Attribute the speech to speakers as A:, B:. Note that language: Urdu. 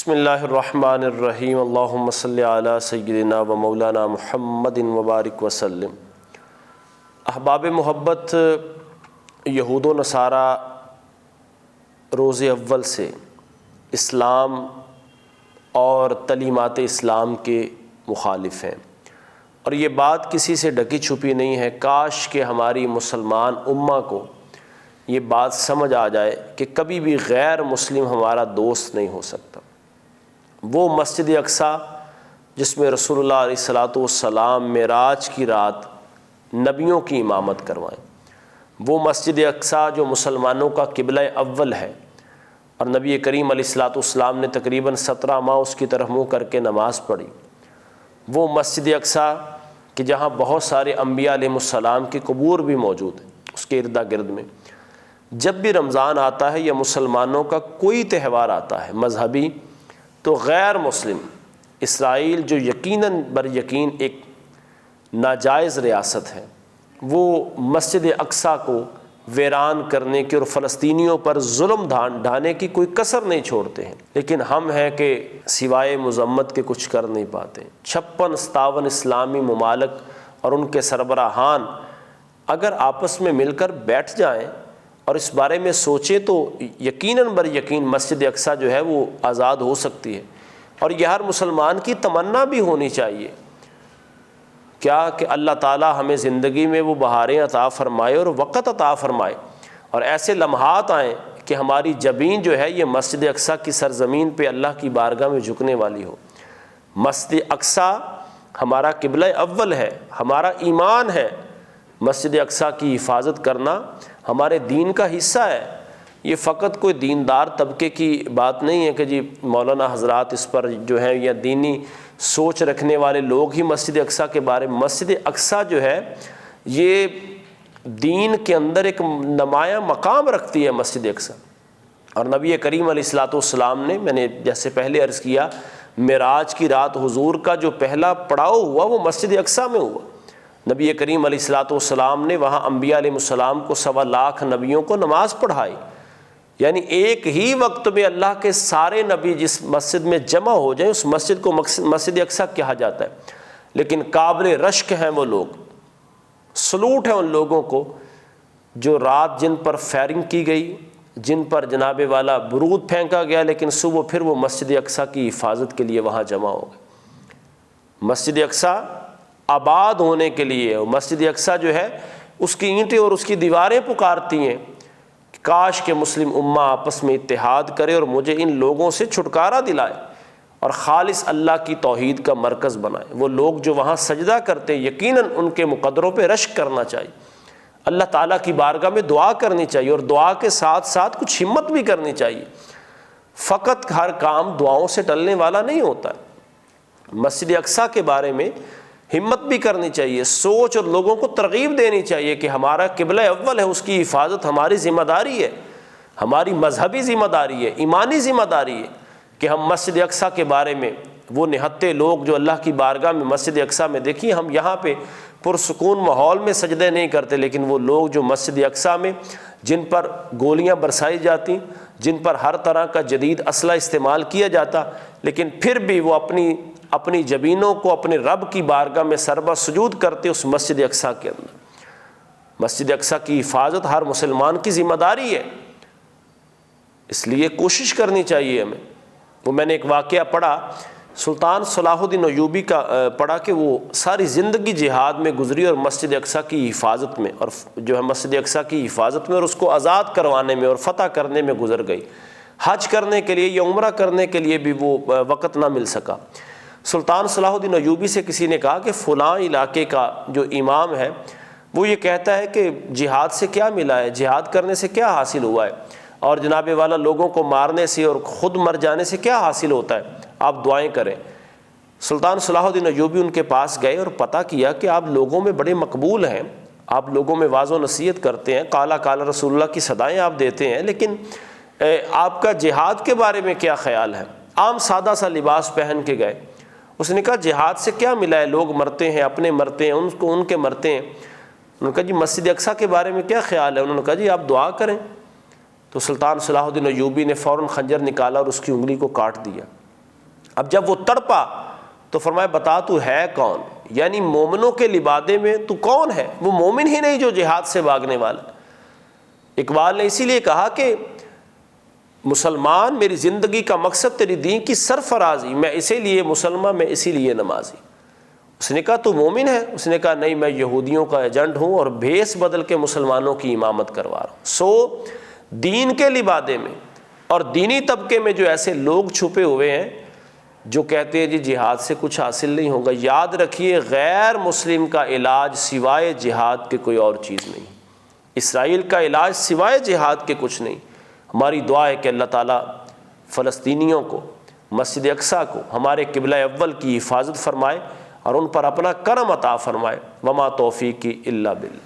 A: بسم اللہ الرحمن الرحیم اللہم صلی علی سیدنا و مولانا محمد وبارک وسلم۔ احباب محبت، یہود و نصارہ روز اول سے اسلام اور تعلیمات اسلام کے مخالف ہیں، اور یہ بات کسی سے ڈکی چھپی نہیں ہے۔ کاش کہ ہماری مسلمان امہ کو یہ بات سمجھ آ جائے کہ کبھی بھی غیر مسلم ہمارا دوست نہیں ہو سکتا۔ وہ مسجد اقصیٰ جس میں رسول اللہ علیہ الصلوۃ والسلام معراج کی رات نبیوں کی امامت کروائیں، وہ مسجد اقصیٰ جو مسلمانوں کا قبلہ اول ہے، اور نبی کریم علیہ الصلوۃ والسلام نے تقریباً 17 ماہ اس کی طرف منہ کر کے نماز پڑھی، وہ مسجد اقصیٰ کہ جہاں بہت سارے انبیاء علیہ السلام کے قبور بھی موجود ہیں، اس کے ارد گرد میں جب بھی رمضان آتا ہے یا مسلمانوں کا کوئی تہوار آتا ہے مذہبی، تو غیر مسلم اسرائیل جو یقیناً بر یقین ایک ناجائز ریاست ہے، وہ مسجد اقصیٰ کو ویران کرنے کی اور فلسطینیوں پر ظلم ڈھانے کی کوئی کسر نہیں چھوڑتے ہیں۔ لیکن ہم ہیں کہ سوائے مذمت کے کچھ کر نہیں پاتے۔ 56-57 اسلامی ممالک اور ان کے سربراہان اگر آپس میں مل کر بیٹھ جائیں اور اس بارے میں سوچیں تو یقیناً بر یقین مسجد اقصیٰ جو ہے وہ آزاد ہو سکتی ہے، اور یہ ہر مسلمان کی تمنا بھی ہونی چاہیے کیا کہ اللہ تعالیٰ ہمیں زندگی میں وہ بہاریں عطا فرمائے اور وقت عطا فرمائے، اور ایسے لمحات آئیں کہ ہماری جبین جو ہے یہ مسجد اقصیٰ کی سرزمین پہ اللہ کی بارگاہ میں جھکنے والی ہو۔ مسجد اقصیٰ ہمارا قبلہ اول ہے، ہمارا ایمان ہے۔ مسجد اقصیٰ کی حفاظت کرنا ہمارے دین کا حصہ ہے۔ یہ فقط کوئی دیندار طبقے کی بات نہیں ہے کہ جی مولانا حضرات اس پر جو ہے یا دینی سوچ رکھنے والے لوگ ہی مسجد اقصیٰ کے بارے میں۔ مسجد اقصیٰ جو ہے یہ دین کے اندر ایک نمایاں مقام رکھتی ہے مسجد اقصیٰ، اور نبی کریم علیہ الصلوۃ والسلام نے، میں نے جیسے پہلے عرض کیا، معراج کی رات حضور کا جو پہلا پڑاؤ ہوا وہ مسجد اقصیٰ میں ہوا۔ نبی کریم علیہ الصلوۃ والسلام نے وہاں انبیاء علیہ السلام کو 1.25 لاکھ نبیوں کو نماز پڑھائی، یعنی ایک ہی وقت میں اللہ کے سارے نبی جس مسجد میں جمع ہو جائیں اس مسجد کو مسجد اقصیٰ کہا جاتا ہے۔ لیکن قابل رشک ہیں وہ لوگ، سلوٹ ہے ان لوگوں کو جو رات جن پر فائرنگ کی گئی، جن پر جناب والا بارود پھینکا گیا، لیکن صبح پھر وہ مسجد اقصیٰ کی حفاظت کے لیے وہاں جمع ہو گئے۔ مسجد اقصیٰ آباد ہونے کے لیے، مسجد اقصیٰ جو ہے اس کی اینٹیں اور اس کی دیواریں پکارتی ہیں کاش کہ مسلم امہ آپس میں اتحاد کرے اور مجھے ان لوگوں سے چھٹکارا دلائے اور خالص اللہ کی توحید کا مرکز بنائے۔ وہ لوگ جو وہاں سجدہ کرتے یقیناً ان کے مقدروں پہ رشک کرنا چاہیے، اللہ تعالیٰ کی بارگاہ میں دعا کرنی چاہیے، اور دعا کے ساتھ ساتھ کچھ ہمت بھی کرنی چاہیے۔ فقط ہر کام دعاؤں سے ٹلنے والا نہیں ہوتا ہے۔ مسجد اقصیٰ کے بارے میں ہمت بھی کرنی چاہیے، سوچ اور لوگوں کو ترغیب دینی چاہیے کہ ہمارا قبلہ اول ہے، اس کی حفاظت ہماری ذمہ داری ہے، ہماری مذہبی ذمہ داری ہے، ایمانی ذمہ داری ہے کہ ہم مسجد اقصیٰ کے بارے میں، وہ نہتے لوگ جو اللہ کی بارگاہ میں مسجد اقصیٰ میں، دیکھیے ہم یہاں پہ پرسکون ماحول میں سجدے نہیں کرتے، لیکن وہ لوگ جو مسجد اقصیٰ میں جن پر گولیاں برسائی جاتی، جن پر ہر طرح کا جدید اسلحہ استعمال کیا جاتا، لیکن پھر بھی وہ اپنی جبینوں کو اپنے رب کی بارگاہ میں سربہ سجود کرتے اس مسجد اقصیٰ کے اندر۔ مسجد اقصیٰ کی حفاظت ہر مسلمان کی ذمہ داری ہے، اس لیے کوشش کرنی چاہیے ہمیں۔ وہ میں نے ایک واقعہ پڑھا، سلطان صلاح الدین ایوبی کا پڑھا کہ وہ ساری زندگی جہاد میں گزری اور مسجد اقصیٰ کی حفاظت میں، اور جو ہے مسجد اقصیٰ کی حفاظت میں اور اس کو آزاد کروانے میں اور فتح کرنے میں گزر گئی۔ حج کرنے کے لیے یا عمرہ کرنے کے لیے بھی وہ وقت نہ مل سکا۔ سلطان صلاح الدین ایوبی سے کسی نے کہا کہ فلاں علاقے کا جو امام ہے وہ یہ کہتا ہے کہ جہاد سے کیا ملا ہے، جہاد کرنے سے کیا حاصل ہوا ہے، اور جناب والا لوگوں کو مارنے سے اور خود مر جانے سے کیا حاصل ہوتا ہے، آپ دعائیں کریں۔ سلطان صلاح الدین ایوبی ان کے پاس گئے اور پتہ کیا کہ آپ لوگوں میں بڑے مقبول ہیں، آپ لوگوں میں واعظ و نصیحت کرتے ہیں، قال قال رسول اللہ کی صدائیں آپ دیتے ہیں، لیکن آپ کا جہاد کے بارے میں کیا خیال ہے؟ عام سادہ سا لباس پہن کے گئے۔ اس نے کہا جہاد سے کیا ملا ہے، لوگ مرتے ہیں، اپنے مرتے ہیں، ان کے مرتے ہیں۔ انہوں نے کہا جی مسجد اقصیٰ کے بارے میں کیا خیال ہے؟ انہوں نے کہا جی آپ دعا کریں۔ تو سلطان صلاح الدین ایوبی نے فوراً خنجر نکالا اور اس کی انگلی کو کاٹ دیا۔ اب جب وہ تڑپا تو فرمایا بتا تو ہے کون، یعنی مومنوں کے لبادے میں تو کون ہے؟ وہ مومن ہی نہیں جو جہاد سے بھاگنے والا۔ اقبال نے اسی لیے کہا کہ مسلمان میری زندگی کا مقصد تیری دین کی سرفرازی، میں اسی لیے مسلمان، میں اسی لیے نمازی۔ اس نے کہا تو مومن ہے؟ اس نے کہا نہیں، میں یہودیوں کا ایجنٹ ہوں اور بھیس بدل کے مسلمانوں کی امامت کروا رہا ہوں۔ سو دین کے لبادے میں اور دینی طبقے میں جو ایسے لوگ چھپے ہوئے ہیں جو کہتے ہیں جی جہاد سے کچھ حاصل نہیں ہوگا، یاد رکھیے غیر مسلم کا علاج سوائے جہاد کے کوئی اور چیز نہیں، اسرائیل کا علاج سوائے جہاد کے کچھ نہیں۔ ہماری دعا ہے کہ اللہ تعالیٰ فلسطینیوں کو، مسجد اقصیٰ کو، ہمارے قبلہ اول کی حفاظت فرمائے اور ان پر اپنا کرم عطا فرمائے۔ وما توفیقی الا باللہ۔